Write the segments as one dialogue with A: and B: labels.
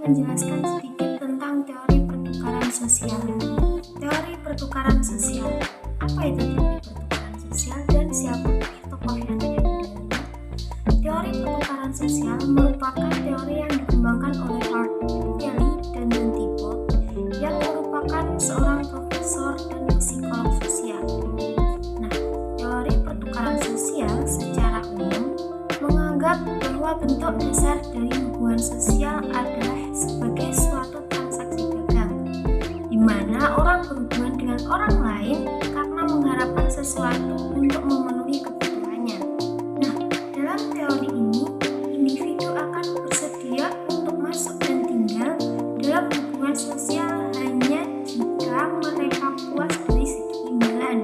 A: menjelaskan sedikit tentang teori pertukaran sosial. Teori pertukaran sosial. Apa itu teori pertukaran sosial dan siapa tokoh yang ada di dalamnya? Teori pertukaran sosial merupakan teori yang dikembangkan oleh Hart, Kelly, dan Thibault yang merupakan seorang profesor dan psikolog sosial. Nah, teori pertukaran sosial secara umum menganggap bahwa bentuk dasar dari hubungan sosial adalah sebagai suatu transaksi dagang, di mana orang berhubungan dengan orang lain karena mengharapkan sesuatu untuk memenuhi kebutuhannya. Nah, dalam teori ini, individu akan bersedia untuk masuk dan tinggal dalam hubungan sosial hanya jika mereka puas dari segi imbalan.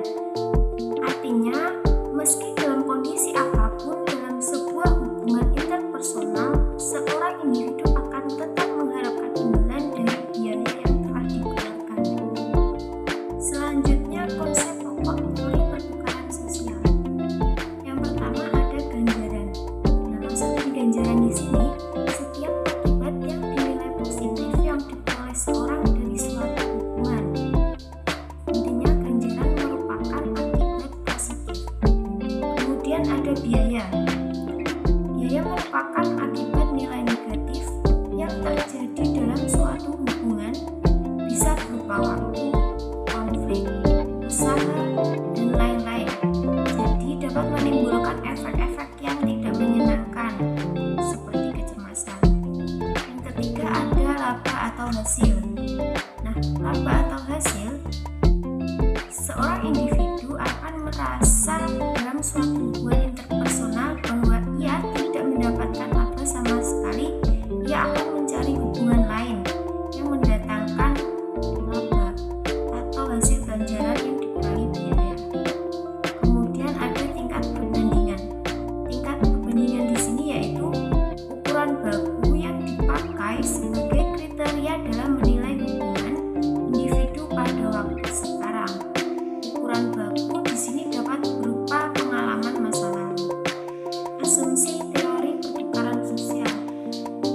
A: Artinya, meski dalam kondisi apapun dalam sebuah hubungan interpersonal, seorang individu akan tetap mengharapkan imbalan dari biaya yang telah dikeluarkan. Selanjutnya, konsep pokok teori pertukaran sosial. Yang pertama ada ganjaran. Nah, maksudnya ganjaran di sini setiap akibat yang dinilai positif yang diperoleh seorang dari suatu hubungan. Intinya ganjaran merupakan akibat positif. Kemudian ada biaya. Biaya merupakan akibat nilai negatif yang terjadi dalam suatu hubungan, bisa berupa waktu, konflik, usaha, dan lain-lain. Jadi dapat menimbulkan efek-efek yang tidak menyenangkan, seperti kecemasan. Yang ketiga ada laba atau hasil. Nah, laba atau hasil, seorang individu akan merasa dalam suatu hubungan interpersonal bahwa ia tidak mendapatkan laba sama sekali. Ia akan mencari hubungan lain yang mendatangkan laba atau hasil ganjaran yang dikurangi biaya. Kemudian ada tingkat perbandingan. Tingkat perbandingan di sini yaitu ukuran baku yang dipakai sebagai kriteria dalam menilai hubungan individu pada waktu sekarang. Ukuran baku di sini dapat berupa pengalaman masa lalu. Asumsi teori pertukaran sosial.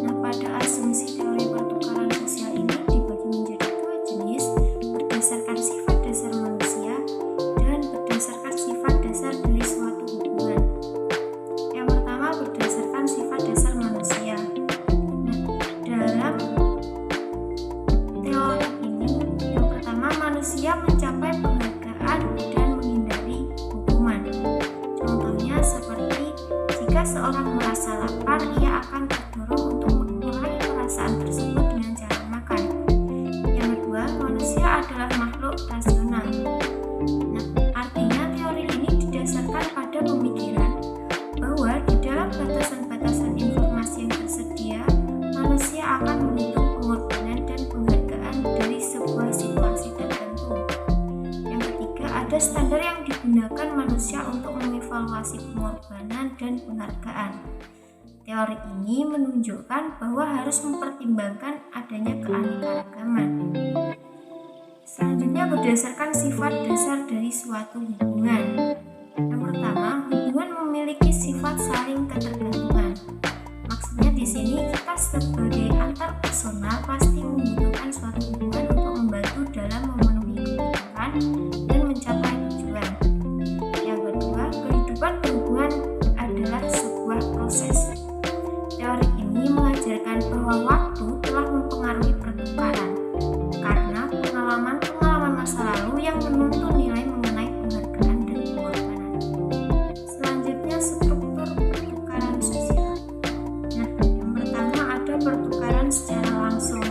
A: Nah, pada asumsi teori pertukaran sosial ini dibagi menjadi dua jenis berdasarkan sifat dasar manusia dan berdasarkan sifat dasar dari suatu hubungan. Yang pertama berdasarkan sifat dasar manusia. Nah, dalam teori ini, yang pertama manusia mencapai penghargaan dan menghindari hukuman. Contohnya seperti jika seorang merasa lapar, ia akan terdorong untuk mengurangi perasaan tersebut dengan cara makan. Yang kedua, manusia adalah makhluk rasional. Nah, artinya teori ini didasarkan pada pemikiran bahwa di dalam batasan-batasan informasi yang tersedia, manusia akan menghitung pengorbanan dan penghargaan dari sebuah situasi tertentu. Yang ketiga, ada standar yang digunakan manusia untuk mengevaluasi pengorbanan dan penghargaan. Teori ini menunjukkan bahwa harus mempertimbangkan adanya keanekaragaman. Selanjutnya berdasarkan sifat dasar dari suatu hubungan. Yang pertama, hubungan memiliki sifat saling ketergantungan. Maksudnya di sini kita sebagai antar personal pasti membutuhkan suatu hubungan untuk membantu dalam memenuhi kebutuhan dan mencapai tujuan. Yang kedua, kehidupan berhubungan adalah sebuah proses. Teori ini mengajarkan bahwa waktu telah mempengaruhi pertukaran karena pengalaman-pengalaman masa lalu yang menuntun nilai mengenai penghargaan dan pengorbanan. Selanjutnya, struktur pertukaran sosial. Nah, yang pertama ada pertukaran secara langsung.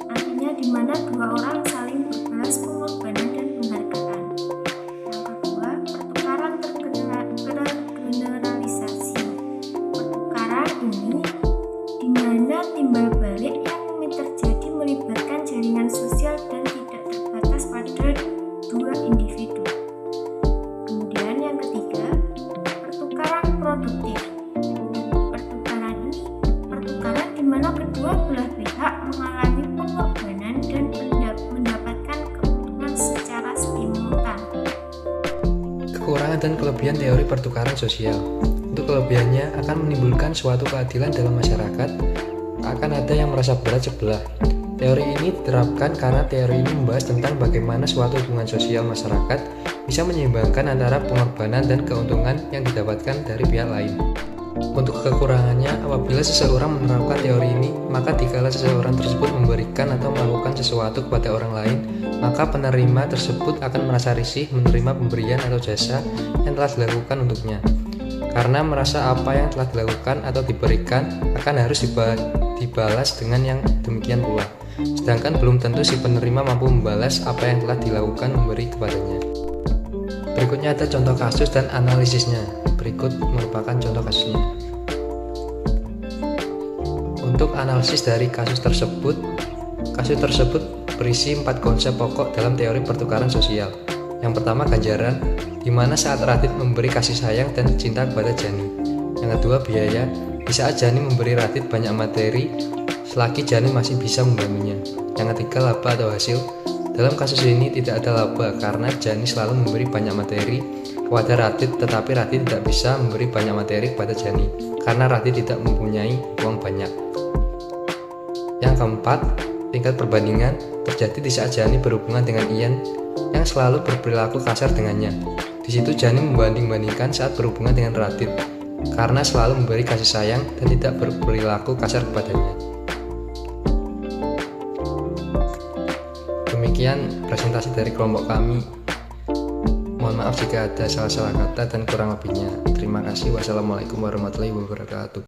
A: Artinya di mana dua orang saling berbalas pengorbanan dan penghargaan. Yang kedua, pertukaran tergeneralisasi. Pertukaran ini di mana timbal balik yang terjadi melibatkan jaringan sosial dan tidak terbatas pada dua individu. Kemudian yang ketiga, pertukaran produktif. Pertukaran di mana kedua belah pihak mengalami pengorbanan dan mendapatkan keuntungan secara simultan.
B: Kekurangan dan kelebihan teori pertukaran sosial. Untuk kelebihannya akan menimbulkan suatu keadilan dalam masyarakat akan ada yang merasa berat sebelah. Teori ini diterapkan karena teori ini membahas tentang bagaimana suatu hubungan sosial masyarakat bisa menyeimbangkan antara pengorbanan dan keuntungan yang didapatkan dari pihak lain. Untuk kekurangannya, apabila seseorang menerapkan teori ini, maka dikala seseorang tersebut memberikan atau melakukan sesuatu kepada orang lain, maka penerima tersebut akan merasa risih menerima pemberian atau jasa yang telah dilakukan untuknya. Karena merasa apa yang telah dilakukan atau diberikan akan harus dibalas dengan yang demikian pula. Sedangkan belum tentu si penerima mampu membalas apa yang telah dilakukan memberi kepadanya. Berikutnya ada contoh kasus dan analisisnya. Berikut merupakan contoh kasusnya. Untuk analisis dari kasus tersebut berisi 4 konsep pokok dalam teori pertukaran sosial. Yang pertama, ganjaran, di mana saat Radit memberi kasih sayang dan cinta kepada Jani. Yang kedua, biaya, di saat Jani memberi Radit banyak materi, selagi Jani masih bisa membantunya. Yang ketiga, laba atau hasil. Dalam kasus ini tidak ada laba karena Jani selalu memberi banyak materi kepada Radit, tetapi Radit tidak bisa memberi banyak materi kepada Jani karena Radit tidak mempunyai uang banyak. Yang keempat, tingkat perbandingan terjadi di saat Jani berhubungan dengan Ian yang selalu berperilaku kasar dengannya. Di situ Jani membanding-bandingkan saat berhubungan dengan Radit karena selalu memberi kasih sayang dan tidak berperilaku kasar kepadanya. Demikian presentasi dari kelompok kami. Mohon maaf jika ada salah-salah kata dan kurang lebihnya. Terima kasih. Wassalamualaikum warahmatullahi wabarakatuh.